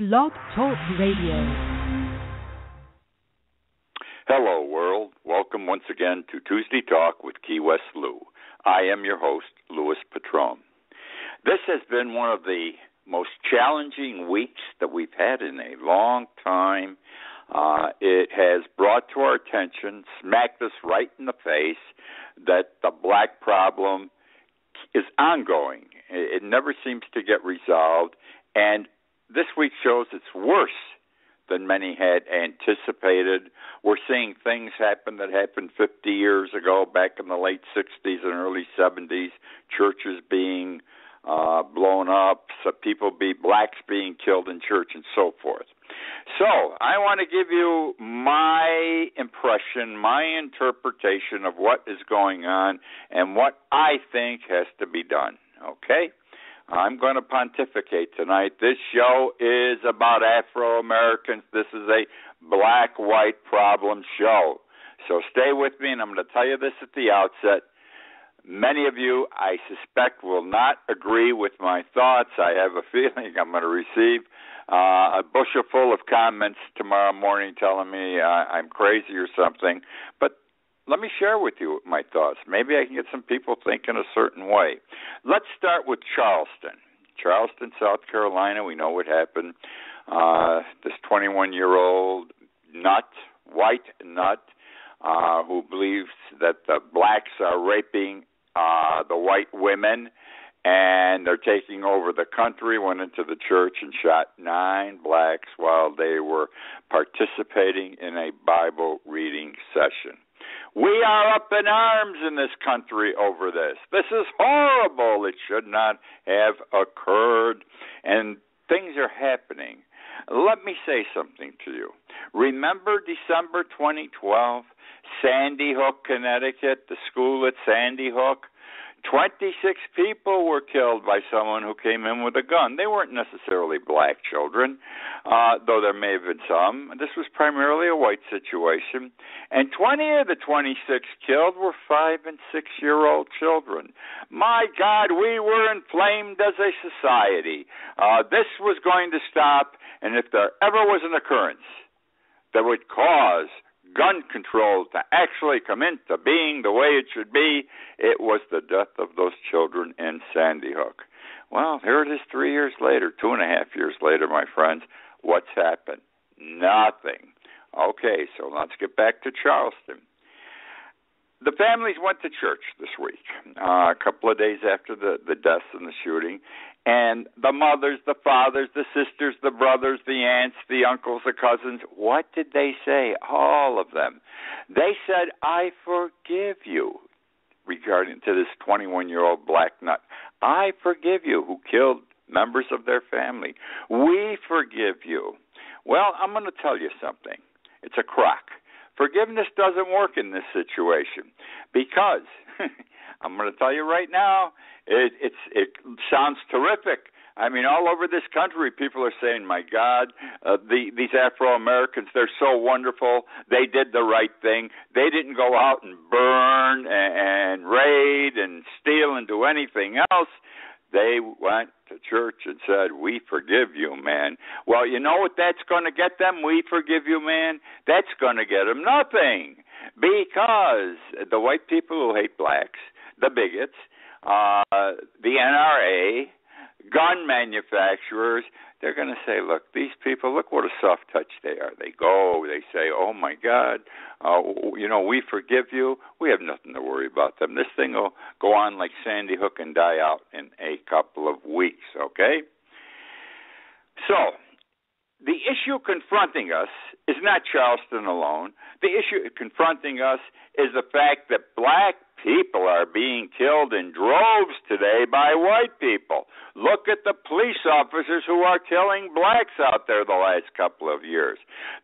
Blog Talk Radio. Hello, world. Welcome once again to Tuesday Talk with Key West Lou. I am your host, Louis Patron. This has been one of the most challenging weeks that we've had in a long time. It has brought to our attention, smacked us right in the face, that the black problem is ongoing. It never seems to get resolved, and this week shows it's worse than many had anticipated. We're seeing things happen that happened 50 years ago, back in the late 60s and early 70s, churches being blown up, blacks being killed in church, and so forth. So I want to give you my impression, my interpretation of what is going on and what I think has to be done, okay? I'm going to pontificate tonight. This show is about Afro-Americans. This is a black-white problem show. So stay with me, and I'm going to tell you this at the outset. Many of you, I suspect, will not agree with my thoughts. I have a feeling I'm going to receive a bushel full of comments tomorrow morning telling me I'm crazy or something. But let me share with you my thoughts. Maybe I can get some people thinking a certain way. Let's start with Charleston. Charleston, South Carolina, we know what happened. This 21-year-old white nut, who believes that the blacks are raping the white women and they're taking over the country, went into the church and shot 9 blacks while they were participating in a Bible reading session. We are up in arms in this country over this. This is horrible. It should not have occurred. And things are happening. Let me say something to you. Remember December 2012, Sandy Hook, Connecticut, the school at Sandy Hook? 26 people were killed by someone who came in with a gun. They weren't necessarily black children, though there may have been some. This was primarily a white situation. And 20 of the 26 killed were 5- and 6-year-old children. My God, we were inflamed as a society. This was going to stop, and if there ever was an occurrence that would cause gun control to actually come into being the way it should be, it was the death of those children in Sandy Hook. Well, here it is 3 years later, 2.5 years later, my friends. What's happened? Nothing. Okay, so let's get back to Charleston. The families went to church this week, a couple of days after the deaths and the shooting, and the mothers, the fathers, the sisters, the brothers, the aunts, the uncles, the cousins, what did they say? All of them. They said, I forgive you, regarding to this 21-year-old black nut. I forgive you, who killed members of their family. We forgive you. Well, I'm going to tell you something. It's a crock. Forgiveness doesn't work in this situation because, I'm going to tell you right now, it sounds terrific. I mean, all over this country, people are saying, my God, these Afro-Americans, they're so wonderful. They did the right thing. They didn't go out and burn and raid and steal and do anything else. They went to church and said, we forgive you, man. Well, you know what that's going to get them? We forgive you, man. That's going to get them nothing, because the white people who hate blacks, the bigots, the NRA, gun manufacturers, they're going to say, look, these people, look what a soft touch they are. They go, they say, oh, my God, we forgive you. We have nothing to worry about them. This thing will go on like Sandy Hook and die out in a couple of weeks, okay? So the issue confronting us is not Charleston alone. The issue confronting us is the fact that black people are being killed in droves today by white people. Look at the police officers who are killing blacks out there the last couple of years.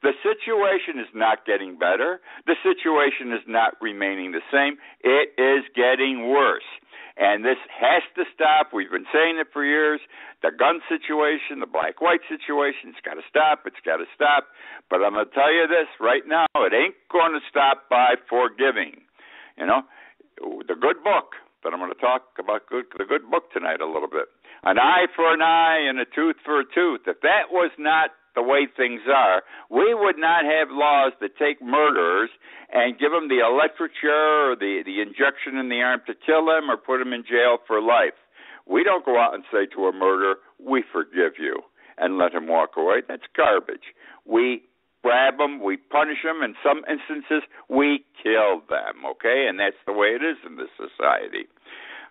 The situation is not getting better. The situation is not remaining the same. It is getting worse. And this has to stop. We've been saying it for years. The gun situation, the black-white situation, it's got to stop. It's got to stop. But I'm going to tell you this right now. It ain't going to stop by forgiving. The good book, but I'm going to talk about the good book tonight a little bit. An eye for an eye and a tooth for a tooth. If that was not the way things are, we would not have laws that take murderers and give them the electric chair or the injection in the arm to kill them or put them in jail for life. We don't go out and say to a murderer, we forgive you, and let him walk away. That's garbage. We grab them, we punish them, in some instances we kill them, okay? And that's the way it is in this society.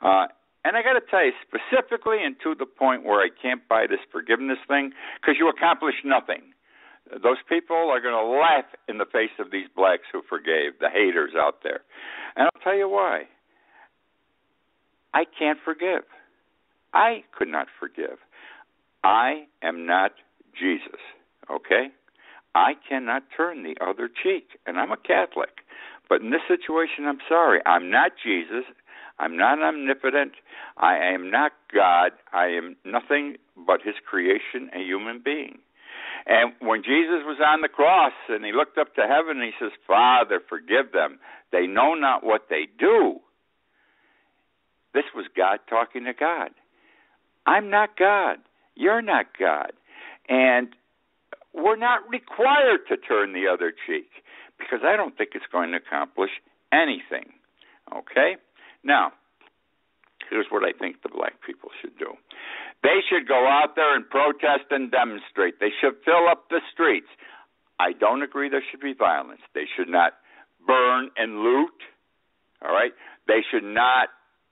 And I got to tell you, specifically and to the point where I can't buy this forgiveness thing, because you accomplish nothing. Those people are going to laugh in the face of these blacks who forgave, the haters out there. And I'll tell you why. I can't forgive. I could not forgive. I am not Jesus, okay? I cannot turn the other cheek, and I'm a Catholic. But in this situation, I'm sorry. I'm not Jesus. I'm not omnipotent. I am not God. I am nothing but his creation, a human being. And when Jesus was on the cross and he looked up to heaven and he says, Father, forgive them. They know not what they do. This was God talking to God. I'm not God. You're not God. And we're not required to turn the other cheek because I don't think it's going to accomplish anything. Okay? Now, here's what I think the black people should do. They should go out there and protest and demonstrate. They should fill up the streets. I don't agree there should be violence. They should not burn and loot. All right? They should not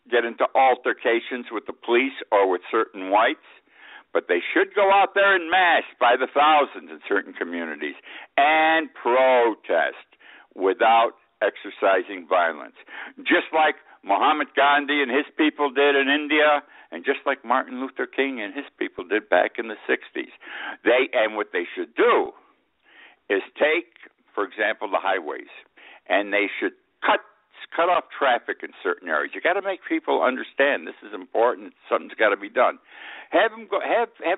get into altercations with the police or with certain whites. But they should go out there en masse by the thousands in certain communities and protest without exercising violence. Just like Muhammad Gandhi and his people did in India, and just like Martin Luther King and his people did back in the 60s. And what they should do is take, for example, the highways, and they should cut off traffic in certain areas. You got to make people understand this is important. Something's got to be done. Have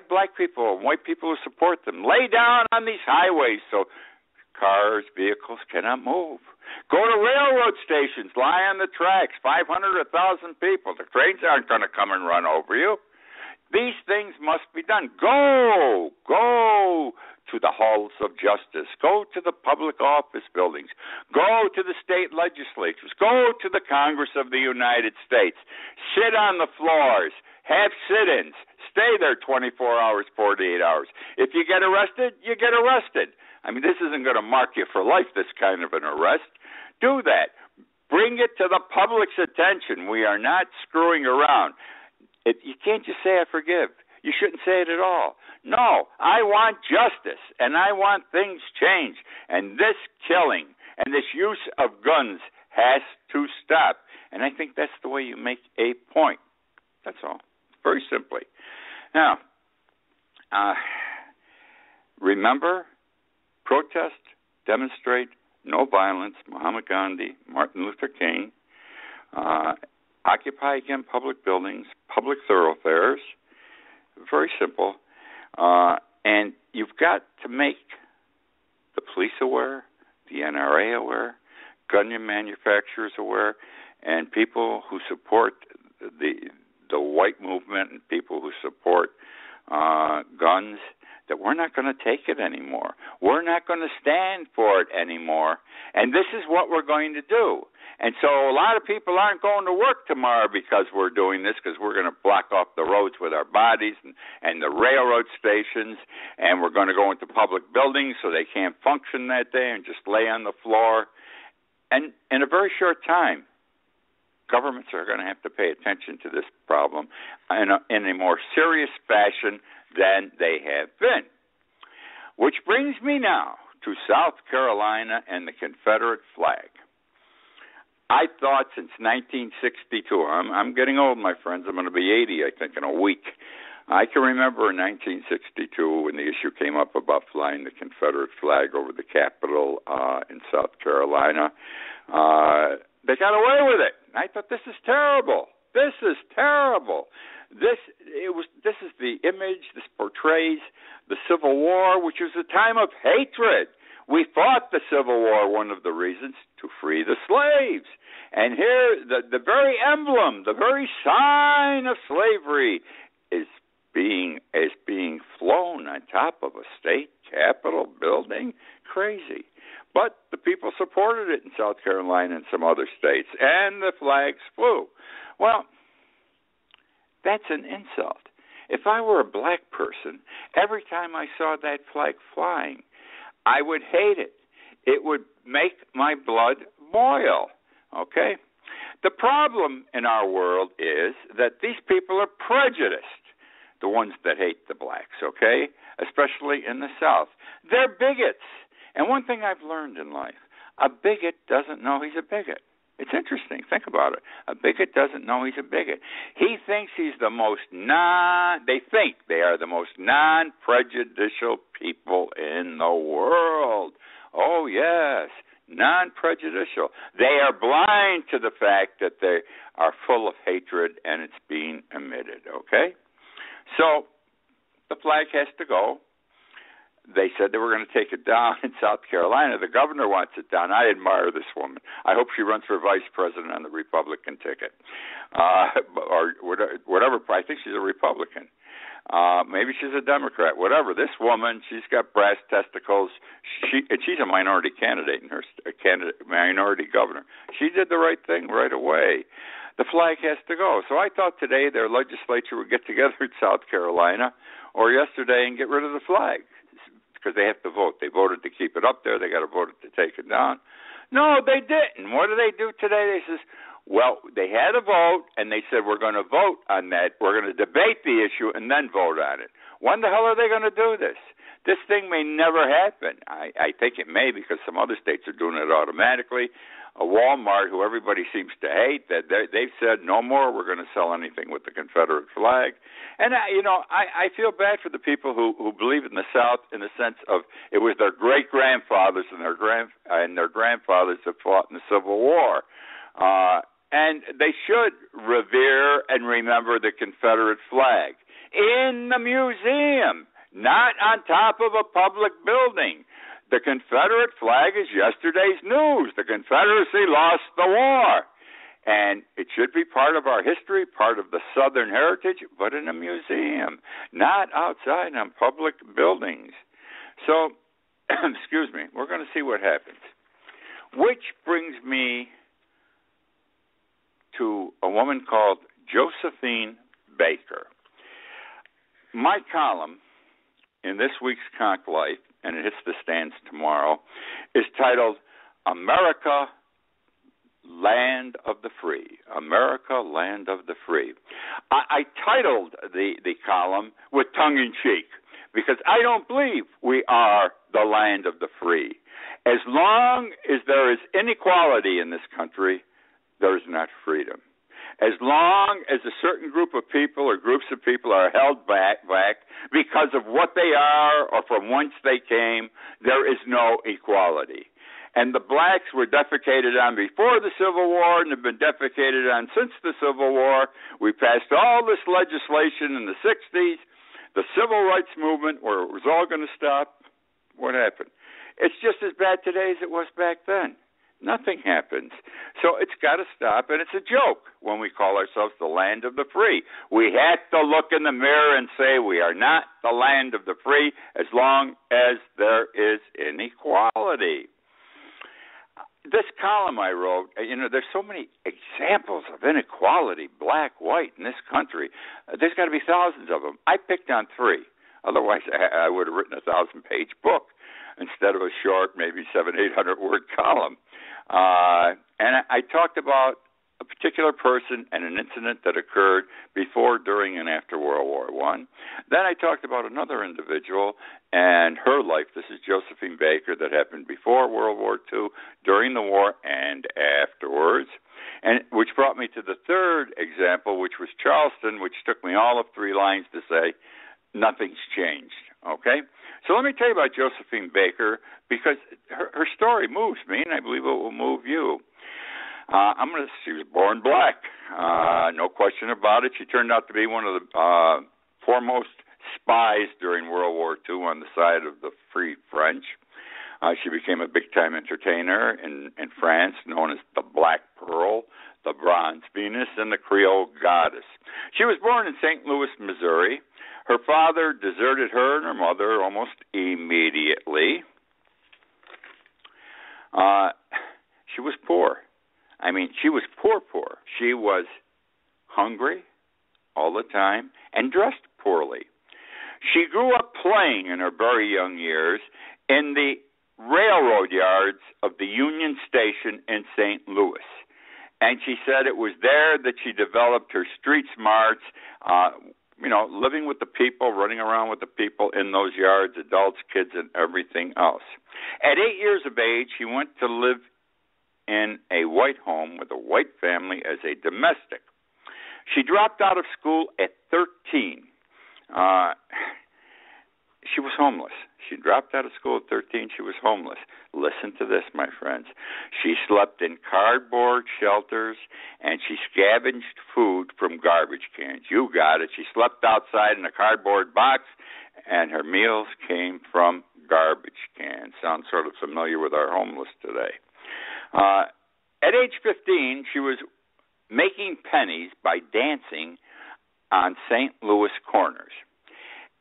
black people and white people who support them lay down on these highways so cars, vehicles cannot move. Go to railroad stations, lie on the tracks, 500 or 1,000 people. The trains aren't going to come and run over you. These things must be done. Go to the halls of justice. Go to the public office buildings. Go to the state legislatures. Go to the Congress of the United States. Sit on the floors. Have sit-ins. Stay there 24 hours, 48 hours. If you get arrested, you get arrested. I mean, this isn't going to mark you for life, this kind of an arrest. Do that. Bring it to the public's attention. We are not screwing around. You can't just say, I forgive. You shouldn't say it at all. No, I want justice, and I want things changed. And this killing and this use of guns has to stop. And I think that's the way you make a point. That's all. Very simply. Now, remember, protest, demonstrate, no violence, Muhammad Gandhi, Martin Luther King, occupy again public buildings, public thoroughfares, very simple. And you've got to make the police aware, the NRA aware, gun manufacturers aware, and people who support the white movement and people who support guns, that we're not going to take it anymore. We're not going to stand for it anymore. And this is what we're going to do. And so a lot of people aren't going to work tomorrow because we're doing this, because we're going to block off the roads with our bodies and the railroad stations, and we're going to go into public buildings so they can't function that day and just lay on the floor. And in a very short time, governments are going to have to pay attention to this problem in a more serious fashion than they have been. Which brings me now to South Carolina and the Confederate flag. I thought since 1962, I'm getting old, my friends. I'm going to be 80, I think, in a week. I can remember in 1962 when the issue came up about flying the Confederate flag over the Capitol in South Carolina. They got away with it. I thought, this is terrible. This is terrible. This is the image. This portrays the Civil War, which was a time of hatred. We fought the Civil War, one of the reasons, to free the slaves. And here, the very emblem, the very sign of slavery is being flown on top of a state capitol building. Crazy. But the people supported it in South Carolina and some other states, and the flags flew. Well, that's an insult. If I were a black person, every time I saw that flag flying, I would hate it. It would make my blood boil, okay? The problem in our world is that these people are prejudiced, the ones that hate the blacks, okay, especially in the South. They're bigots. And one thing I've learned in life, a bigot doesn't know he's a bigot. It's interesting. Think about it. A bigot doesn't know he's a bigot. He thinks he's the most they think they are the most non-prejudicial people in the world. Oh, yes, non-prejudicial. They are blind to the fact that they are full of hatred and it's being emitted, okay? So the flag has to go. They said they were going to take it down in South Carolina. The governor wants it down. I admire this woman. I hope she runs for vice president on the Republican ticket, or whatever. I think she's a Republican. Maybe she's a Democrat. Whatever. This woman, she's got brass testicles. She's a minority candidate in her minority governor. She did the right thing right away. The flag has to go. So I thought today their legislature would get together in South Carolina or yesterday and get rid of the flag, because they have to vote. They voted to keep it up there. They got to vote to take it down. No, they didn't. What do they do today? They says, well, they had a vote, and they said, we're going to vote on that. We're going to debate the issue and then vote on it. When the hell are they going to do this? This thing may never happen. I think it may, because some other states are doing it automatically. A Walmart, who everybody seems to hate, that they've said no more. We're going to sell anything with the Confederate flag. And I feel bad for the people who believe in the South in the sense of it was their great grandfathers and their grandfathers that fought in the Civil War, and they should revere and remember the Confederate flag in the museum, not on top of a public building. The Confederate flag is yesterday's news. The Confederacy lost the war. And it should be part of our history, part of the Southern heritage, but in a museum, not outside on public buildings. So, excuse me, we're going to see what happens. Which brings me to a woman called Josephine Baker. My column in this week's Conch Life, and it hits the stands tomorrow, is titled America, Land of the Free. America, Land of the Free. I titled the column with tongue-in-cheek because I don't believe we are the land of the free. As long as there is inequality in this country, there is not freedom. As long as a certain group of people or groups of people are held back because of what they are or from whence they came, there is no equality. And the blacks were defecated on before the Civil War and have been defecated on since the Civil War. We passed all this legislation in the 60s, the Civil Rights Movement, where it was all going to stop. What happened? It's just as bad today as it was back then. Nothing happens. So it's got to stop, and it's a joke when we call ourselves the land of the free. We have to look in the mirror and say we are not the land of the free as long as there is inequality. This column I wrote, there's so many examples of inequality, black, white, in this country. There's got to be thousands of them. I picked on 3. Otherwise, I would have written a 1,000-page book instead of a short, maybe 700-800-word column. And I talked about a particular person and an incident that occurred before, during, and after World War I. Then I talked about another individual and her life. This is Josephine Baker, that happened before World War II, during the war, and afterwards. And which brought me to the third example, which was Charleston, which took me all of 3 lines to say nothing's changed. Okay? So let me tell you about Josephine Baker, because her story moves me, and I believe it will move you. She was born black, no question about it. She turned out to be one of the foremost spies during World War II on the side of the Free French. She became a big-time entertainer in France, known as the Black Pearl, the Bronze Venus, and the Creole Goddess. She was born in St. Louis, Missouri. Her father deserted her and her mother almost immediately. She was poor. I mean, she was poor. She was hungry all the time and dressed poorly. She grew up playing in her very young years in the railroad yards of the Union Station in St. Louis. And she said it was there that she developed her street smarts, living with the people, running around with the people in those yards, adults, kids, and everything else. At 8 years of age, she went to live in a white home with a white family as a domestic. She dropped out of school at 13. She was homeless. She dropped out of school at 13. She was homeless. Listen to this, my friends. She slept in cardboard shelters, and she scavenged food from garbage cans. You got it. She slept outside in a cardboard box, and her meals came from garbage cans. Sounds sort of familiar with our homeless today. At age 15, she was making pennies by dancing on St. Louis corners.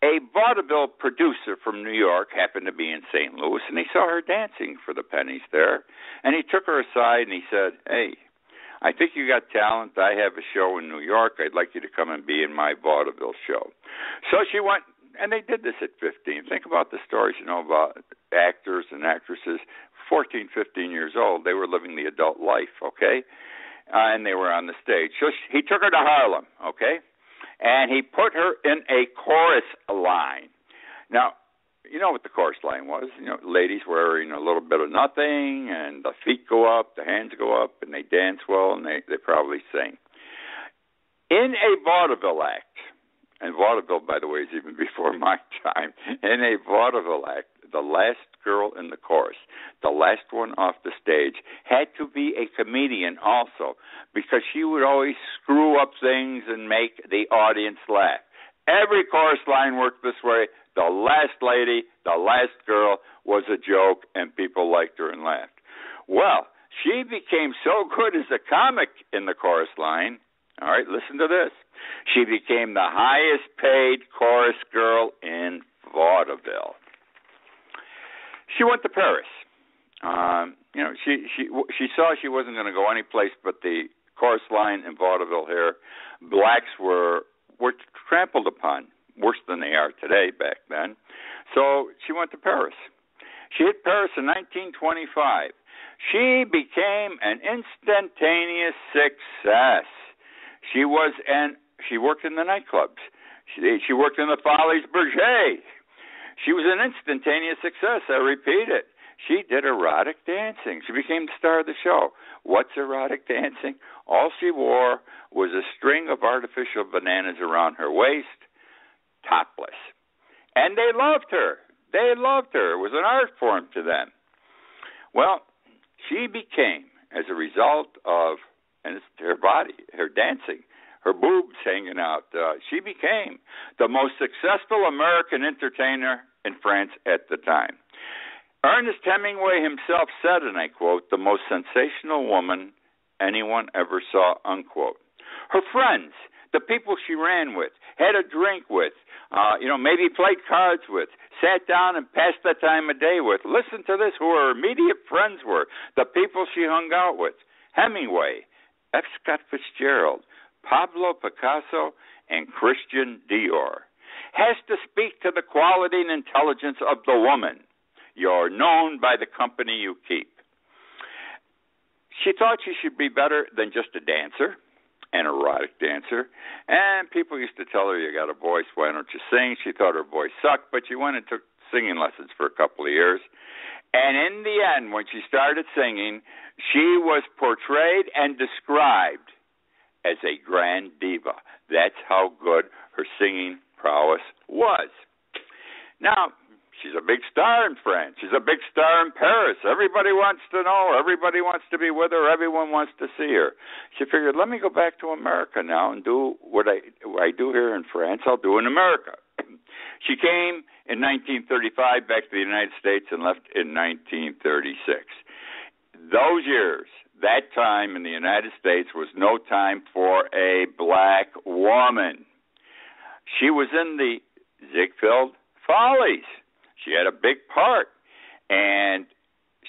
A vaudeville producer from New York happened to be in St. Louis, and he saw her dancing for the pennies there, and he took her aside and he said, "Hey, I think you got talent. I have a show in New York. I'd like you to come and be in my vaudeville show." So she went, and they did this at 15. Think about the stories you know about actors and actresses. 14, 15 years old, they were living the adult life, okay? And they were on the stage. So he took her to Harlem, okay? And he put her in a chorus line. Now, you know what the chorus line was. Ladies wearing a little bit of nothing, and the feet go up, the hands go up, and they dance well, and they probably sing. In a vaudeville act, and vaudeville, by the way, is even before my time, in a vaudeville act, the last girl in the chorus, the last one off the stage, had to be a comedian also, because she would always screw up things and make the audience laugh. Every chorus line worked this way. The last lady, the last girl was a joke, and people liked her and laughed. Well, she became so good as a comic in the chorus line. All right, listen to this. She became the highest paid chorus girl in vaudeville. She went to Paris. She saw she wasn't going to go any place but the chorus line in vaudeville here. Blacks were trampled upon, worse than they are today back then. So she went to Paris. She hit Paris in 1925. She became an instantaneous success. She worked in the nightclubs. She worked in the Folies Bergère. She was an instantaneous success, I repeat it. She did erotic dancing. She became the star of the show. What's erotic dancing? All she wore was a string of artificial bananas around her waist, topless. And they loved her. They loved her. It was an art form to them. Well, she became, as a result of her body, her dancing, her boobs hanging out, she became the most successful American entertainer in France at the time. Ernest Hemingway himself said, and I quote, "the most sensational woman anyone ever saw," unquote. Her friends, the people she ran with, had a drink with, maybe played cards with, sat down and passed the time of day with. Listen to this, who her immediate friends were, the people she hung out with. Hemingway, F. Scott Fitzgerald, Pablo Picasso, and Christian Dior. Has to speak to the quality and intelligence of the woman. You're known by the company you keep. She thought she should be better than just a dancer, an erotic dancer, and people used to tell her, "You got a voice, why don't you sing?" She thought her voice sucked, but she went and took singing lessons for a couple of years. And in the end, when she started singing, she was portrayed and described as a grand diva. That's how good her singing prowess was. Now, she's a big star in France. She's a big star in Paris. Everybody wants to know her. Everybody wants to be with her. Everyone wants to see her. She figured, let me go back to America now and do what I do here in France, I'll do in America. She came in 1935 back to the United States and left in 1936. Those years, that time in the United States was no time for a black woman. She was in the Ziegfeld Follies. She had a big part, and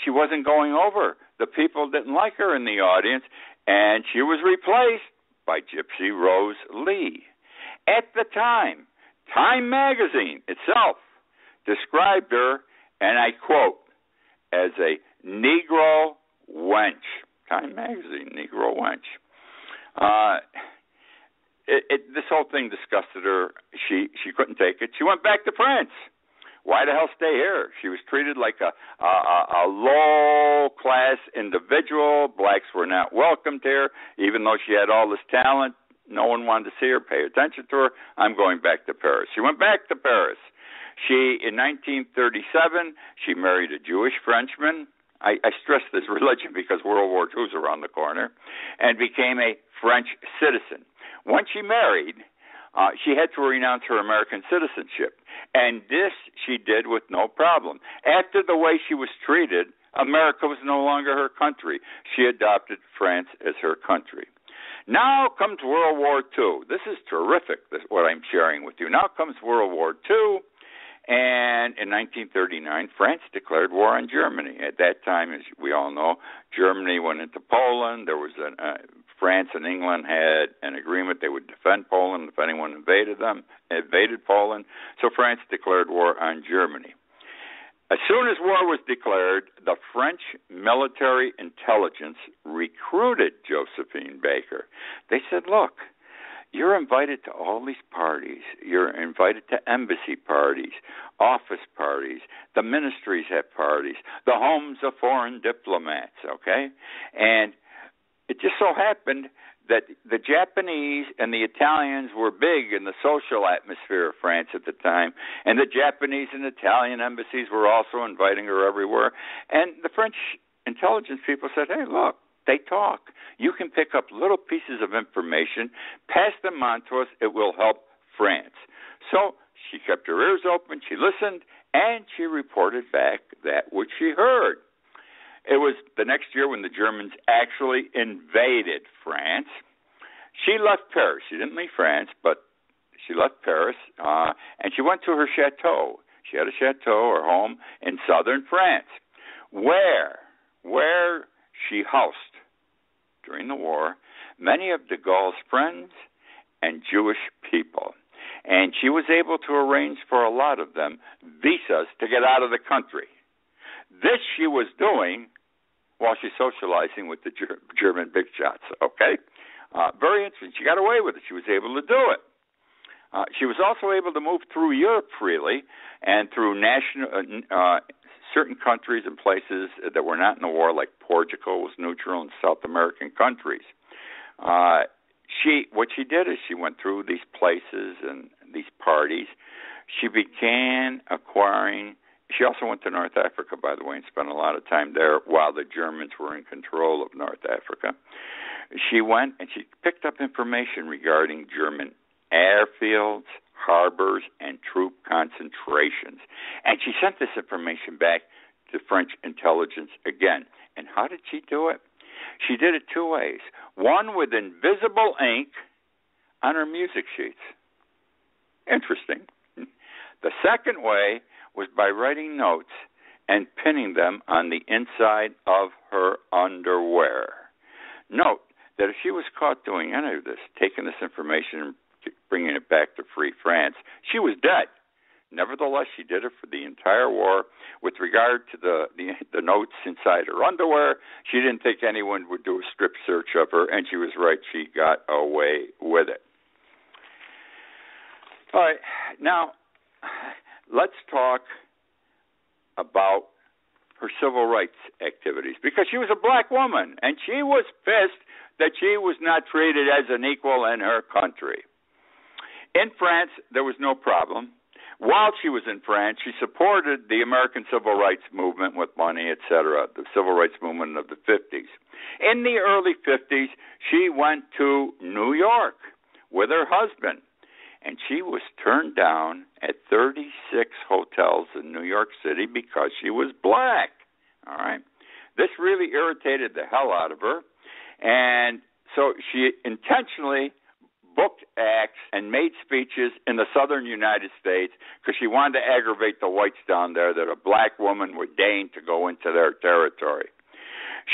she wasn't going over. The people didn't like her in the audience, and she was replaced by Gypsy Rose Lee. At the time, Time magazine itself described her, and I quote, as a Negro wench. Time magazine, Negro wench. This whole thing disgusted her. She couldn't take it. She went back to France. Why the hell stay here? She was treated like a low-class individual. Blacks were not welcomed here, even though she had all this talent. No one wanted to see her, pay attention to her. I'm going back to Paris. She went back to Paris. In 1937, she married a Jewish Frenchman. I stress this religion because World War II is around the corner, and became a French citizen. Once she married, she had to renounce her American citizenship, and this she did with no problem. After the way she was treated, America was no longer her country. She adopted France as her country. Now comes World War II. This is terrific, what I'm sharing with you. Now comes World War II, and in 1939, France declared war on Germany. At that time, as we all know, Germany went into Poland. There was France and England had an agreement they would defend Poland if anyone invaded Poland. So France declared war on Germany. As soon as war was declared, the French military intelligence recruited Josephine Baker. They said, look, you're invited to all these parties. You're invited to embassy parties, office parties. The ministries have parties, the homes of foreign diplomats, okay? And it just so happened that the Japanese and the Italians were big in the social atmosphere of France at the time, and the Japanese and Italian embassies were also inviting her everywhere. And the French intelligence people said, hey, look, they talk. You can pick up little pieces of information, pass them on to us. It will help France. So she kept her ears open, she listened, and she reported back that which she heard. It was the next year when the Germans actually invaded France. She left Paris. She didn't leave France, but she left Paris, and she went to her chateau. She had a chateau, her home, in southern France, where she housed, during the war, many of de Gaulle's friends and Jewish people. And she was able to arrange for a lot of them visas to get out of the country. This she was doing while she's socializing with the German big shots, okay? Very interesting. She got away with it. She was able to do it. She was also able to move through Europe freely and through certain countries and places that were not in the war, like Portugal was neutral, and South American countries. What she did is she went through these places and these parties. She began acquiring. She also went to North Africa, by the way, and spent a lot of time there while the Germans were in control of North Africa. She went and she picked up information regarding German airfields, harbors, and troop concentrations. And she sent this information back to French intelligence again. And how did she do it? She did it two ways. One, with invisible ink on her music sheets. Interesting. The second way was by writing notes and pinning them on the inside of her underwear. Note that if she was caught doing any of this, taking this information and bringing it back to Free France, she was dead. Nevertheless, she did it for the entire war. With regard to the notes inside her underwear, she didn't think anyone would do a strip search of her, and she was right. She got away with it. All right, now let's talk about her civil rights activities, because she was a black woman, and she was pissed that she was not treated as an equal in her country. In France, there was no problem. While she was in France, she supported the American civil rights movement with money, etc., the civil rights movement of the 50s. In the early 50s, she went to New York with her husband, and she was turned down at 36 hotels in New York City because she was black. All right? This really irritated the hell out of her, and so she intentionally booked acts and made speeches in the southern United States because she wanted to aggravate the whites down there that a black woman would deign to go into their territory.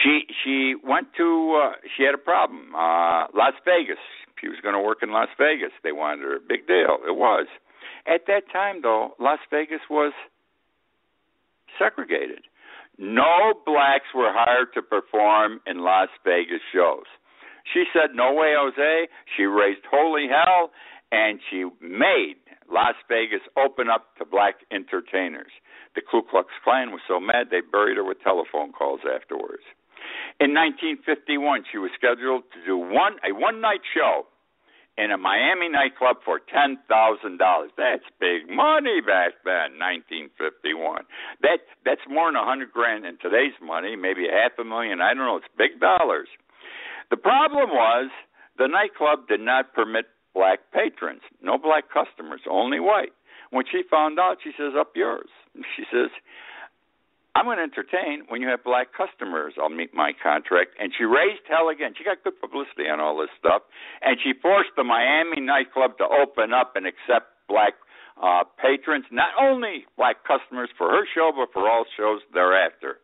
She went to, she had a problem, Las Vegas. She was going to work in Las Vegas. They wanted her. Big deal. It was. At that time, though, Las Vegas was segregated. No blacks were hired to perform in Las Vegas shows. She said, no way, Jose. She raised holy hell, and she made Las Vegas open up to black entertainers. The Ku Klux Klan was so mad they buried her with telephone calls afterwards. In 1951, she was scheduled to do a one-night show in a Miami nightclub for $10,000. That's big money back then, 1951. That's more than $100,000 in today's money, maybe $500,000. I don't know. It's big dollars. The problem was the nightclub did not permit black patrons, no black customers, only white. When she found out, she says, up yours. She says, I'm going to entertain when you have black customers. I'll meet my contract. And she raised hell again. She got good publicity on all this stuff. And she forced the Miami nightclub to open up and accept black patrons, not only black customers for her show, but for all shows thereafter.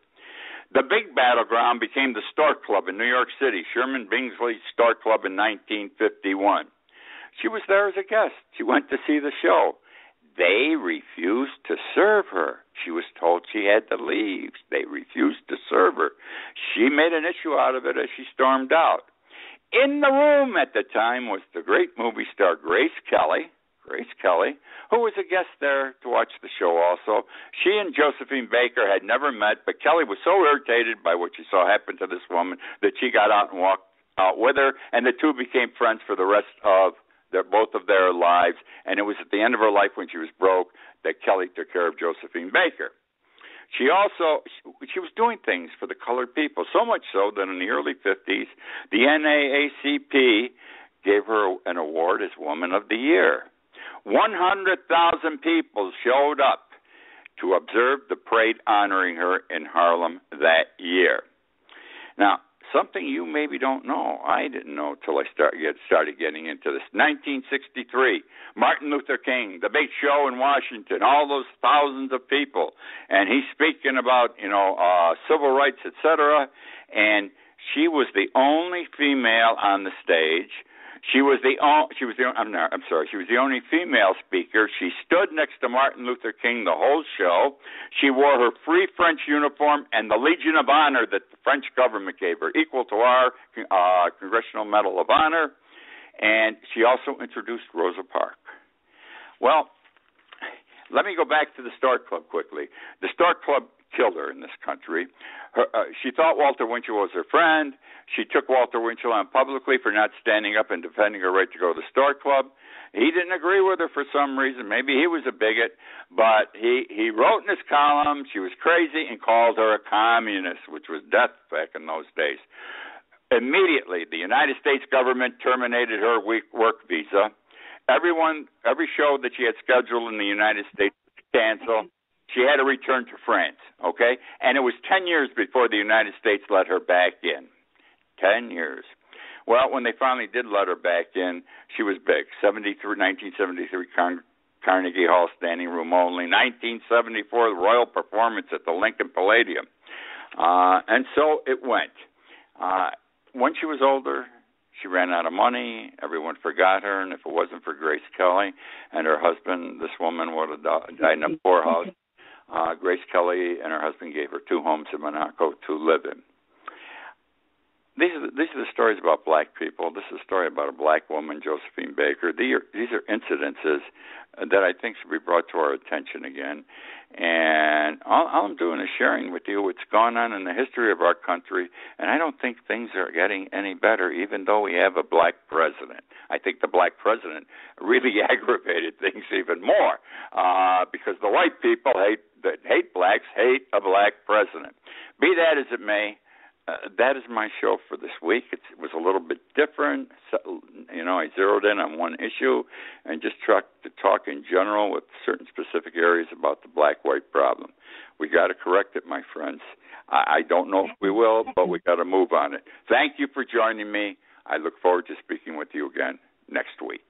The big battleground became the Stork Club in New York City, Sherman Bingsley's Stork Club in 1951. She was there as a guest. She went to see the show. They refused to serve her. She was told she had to leave. They refused to serve her. She made an issue out of it as she stormed out. In the room at the time was the great movie star Grace Kelly, who was a guest there to watch the show also. She and Josephine Baker had never met, but Kelly was so irritated by what she saw happen to this woman that she got out and walked out with her, and the two became friends for the rest of both of their lives. And it was at the end of her life when she was broke that Kelly took care of Josephine Baker. She was doing things for the colored people, so much so that in the early 50s, the NAACP gave her an award as Woman of the Year. 100,000 people showed up to observe the parade honoring her in Harlem that year. Now, something you maybe don't know, I didn't know till I started getting into this. 1963, Martin Luther King, the big show in Washington, all those thousands of people, and he's speaking about, civil rights, etc., and she was the only female on the stage. She was the only female speaker. She stood next to Martin Luther King the whole show. She wore her Free French uniform and the Legion of Honor that the French government gave her, equal to our Congressional Medal of Honor. And she also introduced Rosa Parks. Well, let me go back to the Stork Club quickly. The Stork Club killed her in this country. She thought Walter Winchell was her friend. She took Walter Winchell on publicly for not standing up and defending her right to go to the Stork Club. He didn't agree with her for some reason. Maybe he was a bigot, but he wrote in his column she was crazy and called her a communist, which was death back in those days. Immediately, the United States government terminated her work visa. Every show that she had scheduled in the United States was canceled. She had to return to France, okay? And it was 10 years before the United States let her back in. 10 years. Well, when they finally did let her back in, she was big. 1973 Carnegie Hall, standing room only. 1974, the Royal Performance at the Lincoln Palladium. And so it went. When she was older, she ran out of money. Everyone forgot her. And if it wasn't for Grace Kelly and her husband, this woman would have died in a poorhouse. Grace Kelly and her husband gave her 2 homes in Monaco to live in. These are the stories about black people. This is a story about a black woman, Josephine Baker. These are incidences that I think should be brought to our attention again. And all I'm doing is sharing with you what's gone on in the history of our country, and I don't think things are getting any better, even though we have a black president. I think the black president really aggravated things even more because the white people that hate blacks hate a black president. Be that as it may, that is my show for this week. It was a little bit different. So, I zeroed in on one issue and just tried to talk in general with certain specific areas about the black-white problem. We got to correct it, my friends. I don't know if we will, but we got to move on it. Thank you for joining me. I look forward to speaking with you again next week.